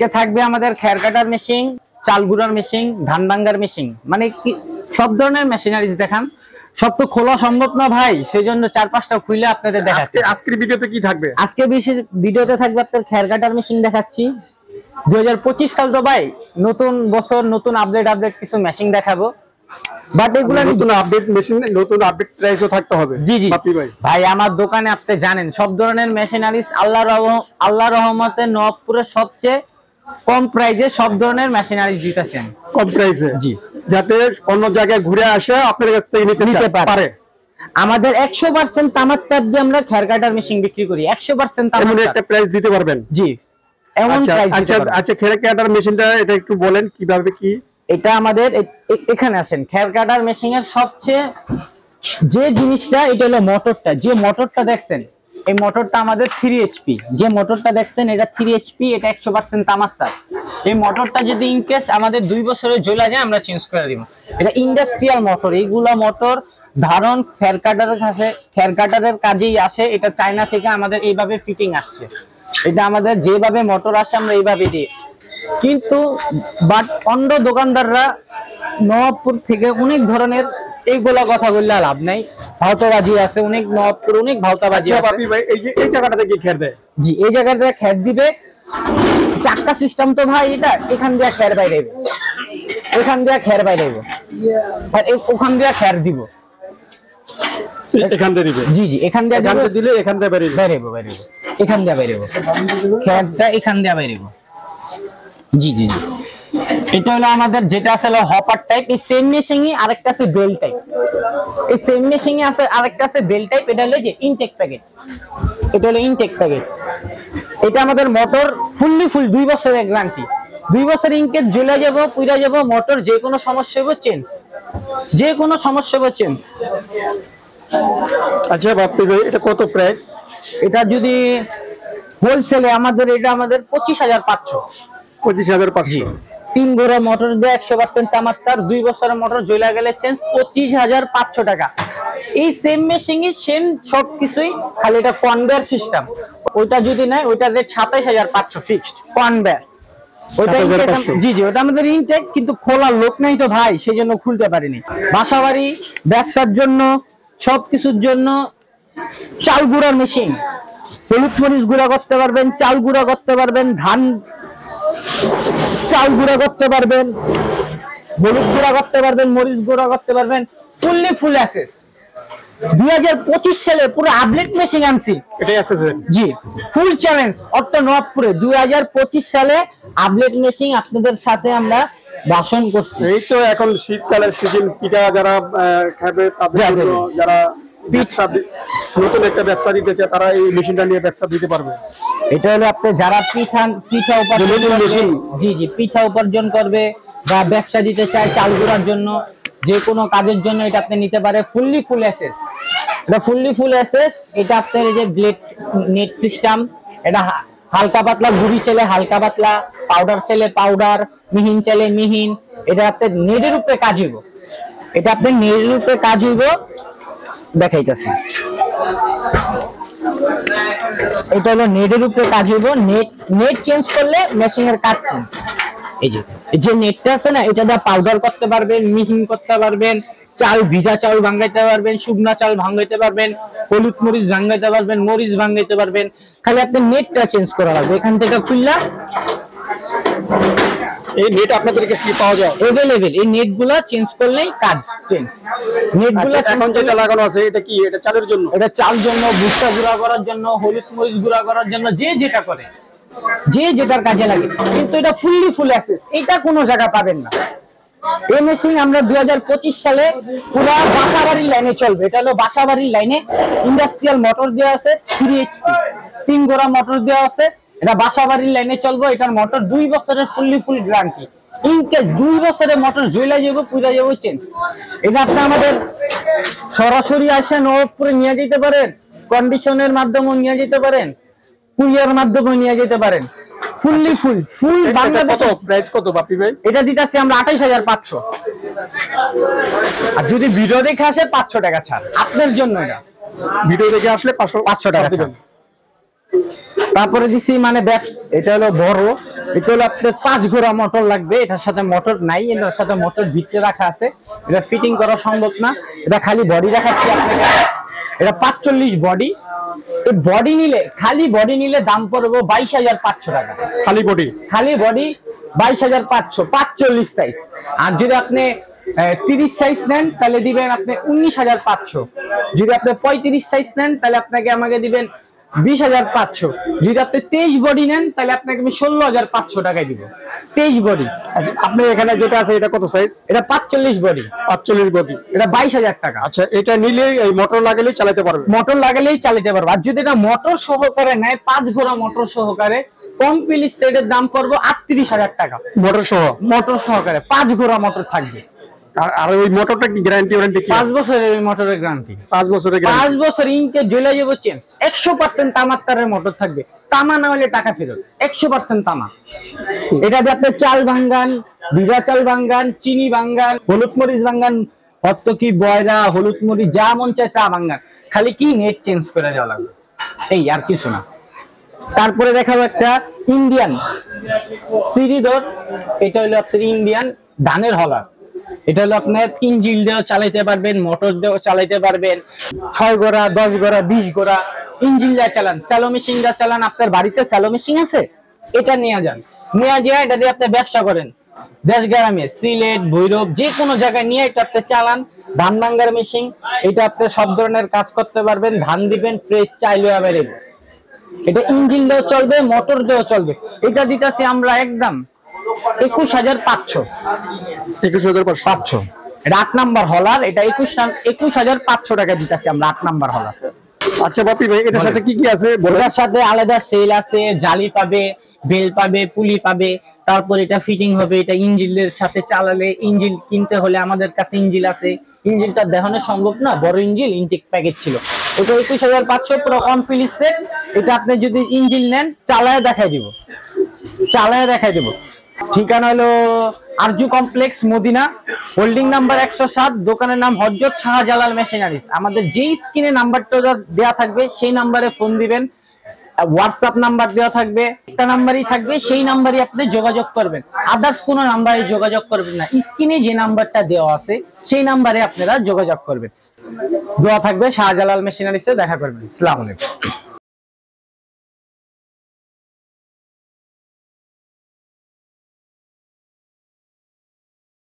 আজকে থাকবে আমাদের খের কাটার মেশিন, চাল গুঁড়ার মেশিন, ধান ভাঙ্গার মেশিন, মানে সব ধরনের মেশিনারিজ দেখান। সব তো খোলা সম্ভব না ভাই, সেজন্য 4-5টা খুলে আপনাদের দেখাচ্ছি। আজকের ভিডিওতে কি থাকবে? আজকে ভিডিওতে থাকবে আপনার খের কাটার মেশিন দেখাচ্ছি। 2025 সাল তো ভাই, নতুন বছর, নতুন আপডেট কিছু মেশিন দেখাবো। বাট এগুলা নতুন আপডেট মেশিন, নতুন আপডেট প্রাইসও থাকতে হবে। জি জি বাপি ভাই, ভাই আমার দোকানে আপনি জানেন সব ধরনের মেশিনারিজ আল্লাহর রহমতে নওয়াবপুরের সবচেয়ে কম প্রাইসে সব ধরনের মেশিনারিজ দিতেছেন। কম প্রাইসে? জি, যাতে অন্য জায়গায় ঘুরে আসে আপনার কাছ থেকে নিতে পারে। আমাদের 100% তামার তার দিয়ে আমরা খের কাটার মেশিন বিক্রি করি। 100% তামার। এমন একটা প্রাইস দিতে পারবেন? জি, এমন প্রাইস। আচ্ছা খের কাটার মেশিনটা এটা একটু বলেন কিভাবে কি? এটা আমাদের এখানে আসেন, খের কাটার মেশিনের সবচেয়ে যে জিনিসটা, এটা হলো মোটরটা। যে মোটরটা দেখছেন, এই মোটরটা আমাদের 3 এইচপি। যে মোটরটা দেখছেন এটা 3 এইচপি, এটা 100% তামার তার। এই মোটরটা যদি ইনকেস আমাদের 2 বছরে জ্বলে যায়, আমরা চেঞ্জ করে দিব। এটা ইন্ডাস্ট্রিয়াল মোটর। এইগুলা মোটর ধারণ খের কাটারের কাজেই আসে। এটা চায়না থেকে আমাদের এইভাবে ফিটিং আসছে। এটা আমাদের যেভাবে মোটর আসে আমরা এইভাবে দিই। কিন্তু বাট অন্য দোকানদাররা নওয়াবপুর থেকে অনেক ধরনের এইগুলা কথা বললে লাভ নাই, ভাওতাবাজি আছে অনেক। নওয়াবপুর অনেক ভাওতাবাজি আছে। বাপি ভাই, এই জায়গাটাতে কি খের দেয়? জি, এই জায়গাতে খের দিবে। চাক্কা সিস্টেম তো ভাই, এটা এখান দিয়ে খের বাইরে, এখান দিয়ে খের বাইরে, আর ওখান দিয়ে খের দিব। এখান দিয়ে দিবে? জি জি, এখান দিয়ে দিলে এখান দিয়ে বাইরে এখান দিয়ে বাইরে, খেরটা এখান দিয়ে বাইরে। জি জি জি, এটা হলো আমাদের যেটা আছে হপার টাইপ। এই সেম মেশিনই আরেকটা আছে বেল টাইপ। এই সেম মেশিনই আছে আরেকটা আছে বেল টাইপ। এটা হলো যে ইনটেক প্যাকেট। এটা হলো ইনটেক প্যাকেট। এটা আমাদের মোটর ফুল 2 বছরের গ্যারান্টি। 2 বছর ইনকেস জ্বলে যাব, পুড়ে যাব, মোটর যে কোনো সমস্যা হবে চেঞ্জ, যে কোনো সমস্যা হবে চেঞ্জ। আচ্ছা বাপি ভাই, এটা কত প্রাইস? এটা যদি হোলসেলে আমাদের 25,500। 25,500? 3 ঘোড়া মোটর দিয়ে 100% তামার তার, 2 বছরের মোটর জ্বলে গেলে চেঞ্জ, 25,500 টাকা। এই সেম মেশিনই সেম সবকিছুই, খালি এটা কনভেয়ার সিস্টেম। ওইটা যদি নাই, ওইটা রেট 27,500 ফিক্সড কনভেয়ার। ওইটা জি জি, ওটা আমাদের ইনটেক, কিন্তু খোলার লোক নাই তো ভাই, সেজন্য খুলতে পারিনি। বাসাবাড়ি, ব্যবসার জন্য, সবকিছুর জন্য চাল গুঁড়ার মেশিন। হলুদ মরিচ গুঁড়া করতে পারবেন, চাল গুঁড়া করতে পারবেন, চাল গুঁড়া করতে পারবেন, হলুদ গুঁড়া করতে পারবেন, মরিচ গুঁড়া করতে পারবেন। ফুল অ্যাসেস। 2025 সালে পুরো আপডেট মেশিন আনছি। এটাই আছে স্যার? জি, ফুল চ্যালেঞ্জ অটো নওয়াবপুরে 2025 সালে আপডেট মেশিন আপনাদের সাথে আমরা ভাষণ করছি। এই তো এখন শীতকালের সিজন, পিঠা যারা খাবে তাদের জন্য, যারা নতুন একটা ব্যবসা দিতে চায়, তারা এই মেশিনটা নিয়ে ব্যবসা দিতে পারবে। এটা হলো আপনি যারা পিঠা উপার্জন, জি জি, পিঠা উপার্জন করবে বা ব্যবসা দিতে চায় চাল গুঁড়ার জন্য, যে কোনো কাজের জন্য এটা আপনি নিতে পারে। ফুল অ্যাসেস। এটা ফুল অ্যাসেস। এটা আপনার এই যে ব্লেড নেট সিস্টেম। এটা হালকা পাতলা গুঁড়ি চলে হালকা পাতলা, পাউডার চলে পাউডার, মিহিন চলে মিহিন। এটা আপনার নেটের উপরে কাজ হইব। এটা আপনার নেটের উপরে কাজ হইব, দেখাইতেছি। এটা হলো নেটের উপরে কাজ হইব। নেট চেঞ্জ করলে মেশিনের কাজ চেঞ্জ। এই যে নেটটা আছে না, এটা দিয়ে পাউডার করতে পারবেন, মিহিন করতে পারবেন, চাল ভিজা চাল ভাঙাইতে পারবেন, শুকনা চাল ভাঙাইতে পারবেন, হলুদ মরিচ ভাঙাইতে পারবেন, মরিচ ভাঙাইতে পারবেন। খালি আপনি নেটটা চেঞ্জ করা লাগবে। এখান থেকে খুললা এই নেট আপনাদের কাছে কি পাওয়া যায়? अवेलेबल। এই নেটগুলো চেঞ্জ করলেই কাজ চেঞ্জ। নেটগুলো এখন যেটা লাগানো আছে এটা কি? এটা চালের জন্য? এটা চাল জন্য, ভুট্টা গুঁড়া করার জন্য, হলুদ মরিচ গুঁড়া করার জন্য, যে যেটা করে, যে যেটার কাজে লাগে। কিন্তু এটা ফুল অ্যাসেস, এটা কোনো জায়গা পাবেন না। এই মেশিন আমরা 2025 সালে পুরো বাসাবাড়ির লাইনে চলবে। এটা হলো বাসাবাড়ির লাইনে ইন্ডাস্ট্রিয়াল মোটর দেওয়া আছে, 3 এইচপি 3 ঘোড়া মোটর দেওয়া আছে। এটা বাসাবাড়ির লাইনে চলবে। এটার মোটর 2 বছরের ফুল গ্যারান্টি। ইনকেস 2 বছরের মোটর জ্বলে যাবে, পুড়ে যাবে, চেঞ্জ। এটা আপনি আমাদের সরাসরি আসে নওয়াবপুরে নিয়ে যেতে পারেন, কন্ডিশনের মাধ্যমে নিয়ে যেতে পারেন, কুরিয়ার মাধ্যমে নিয়ে যেতে পারেন। ফুল বাংলাদেশে প্রাইস কত বাপি ভাই? এটা দিতেছি আমরা 28,500। আর যদি ভিডিও দেখে আসে 500 টাকা ছাড় আপনার জন্য। এটা ভিডিও দেখে আসলে 500 টাকা দিবেন। তারপরে দিছি মানে এটা হলো বড়, এটা হলো আপনার 5 ঘোড়া মোটর লাগবে, এটার সাথে মোটর নাই, এটার সাথে মোটর ভিতরে রাখা আছে, এটা ফিটিং করা সম্ভব না, এটা খালি বডি দেখাচ্ছি আপনাকে। এটা 45 বডি, এই বডি নিলে খালি বডি নিলে দাম পড়বে 22,500 টাকা। খালি বডি 22,500, 45 সাইজ। আর যদি আপনি 30 সাইজ নেন তাহলে দিবেন আপনি 19,500। যদি আপনি 35 সাইজ নেন তাহলে আমাকে দিবেন 20,500। যদি আপনি 23 বডি নেন তাহলে আপনাকে আমি 16,500 টাকায় দিব। 23 বডি। আচ্ছা, আপনি এখানে যেটা আছে এটা কত সাইজ? এটা 45 বডি। 45 বডি, এটা 22,000 টাকা। আচ্ছা, এটা নিলে এই মোটর লাগালেই চালাতে পারবে? মোটর লাগালেই চালাতে পারবে। আর যদি এটা মোটর সহকারে নেয়, 5 ঘোড়া মোটর সহকারে, কমপ্লিট সেটের দাম পড়বে 38,000 টাকা। মোটর সহ? মোটর সহকারে 5 ঘোড়া মোটর থাকবে। আর ওই মোটরটা কি গ্যারান্টি ওয়ারেন্টি কি? 5 বছরের ওই মোটরের গ্যারান্টি। 5 বছরের গ্যারান্টি? 5 বছর ইনকে জ্বলে যাবে চেঞ্জ। 100% তামার তারের মোটর থাকবে, তামা না হলে টাকা ফেরত। 100% তামা। এটা দিয়ে আপনি চাল ভাঙ্গান, ভিজা চাল ভাঙ্গান, চিনি ভাঙ্গান, হলুদ মরিচ ভাঙ্গান, হত্তকি বয়রা, হলুদ মরিচ যা মন চায় তা ভাঙ্গান, খালি কি নেট চেঞ্জ করে দেওয়া লাগবে, এই আর কিছু না। তারপরে দেখাবো একটা ইন্ডিয়ান সিরিডোর। এটা হলো আপনার ইন্ডিয়ান ধানের হলার। এটা হলো আপনার ইঞ্জিন দিয়েও চালাইতে পারবেন, মোটর দিয়েও চালাইতে পারবেন। 6 ঘোড়া, 10 ঘোড়া, 20 ঘোড়া ইঞ্জিন দিয়ে চালান, স্যালো মেশিন দিয়ে চালান। আপনার বাড়িতে স্যালো মেশিন আছে, এটা নিয়ে যান, নিয়ে যেয়ে এটা দিয়ে আপনি ব্যবসা করেন। দেশ গ্রামে, সিলেট, ভৈরব, যে কোনো জায়গায় নিয়ে এটা আপনি চালান। ধান ভাঙ্গার মেশিন, এটা আপনি সব ধরনের কাজ করতে পারবেন। ধান দিবেন, ফ্রেশ চাইলে অ্যাভেলেবল। এটা ইঞ্জিন দিয়েও চলবে, মোটর দিয়েও চলবে। এটা দিতেছি আমরা একদম 21,500। 21,500? এটা 8 নাম্বার হলার। এটা 21,500 টাকা দিতেছি আমরা 8 নাম্বার হলার। আচ্ছা বাপি ভাই, এটার সাথে কি কি আছে? এটার সাথে আলাদা সেল আছে, জালি পাবে, বেল পাবে, পুলি পাবে। তারপর এটা ফিটিং হবে। এটা ইঞ্জিনের সাথে চালালে, ইঞ্জিন কিনতে হলে আমাদের কাছে ইঞ্জিন আছে। ইঞ্জিনটা দেখানো সম্ভব না, বড় ইঞ্জিন ইনটেক প্যাকেজ ছিল। এটা 21,500 পুরো কমপ্লিট সেট। এটা আপনি যদি ইঞ্জিন নেন, চালায় দেখাই দিব। ঠিকানা হলো Arzu complex, Madina, holding number 107, দোকানের নাম হযরত শাহজালাল মেশিনারিজ। আমাদের যে স্ক্রিনে নাম্বারটা দেওয়া থাকবে সেই নাম্বারে ফোন দিবেন। হোয়াটসঅ্যাপ নাম্বার দেওয়া থাকবে, একটা নাম্বারই থাকবে, সেই নাম্বারই আপনি যোগাযোগ করবেন। আদার্স কোনো নাম্বারে যোগাযোগ করবেন না। স্ক্রিনে যে নাম্বারটা দেওয়া আছে সেই নাম্বারে আপনারা যোগাযোগ করবেন। দেওয়া থাকবে, শাহজালাল মেশিনারিজে দেখা করবেন। আসসালামু আলাইকুম।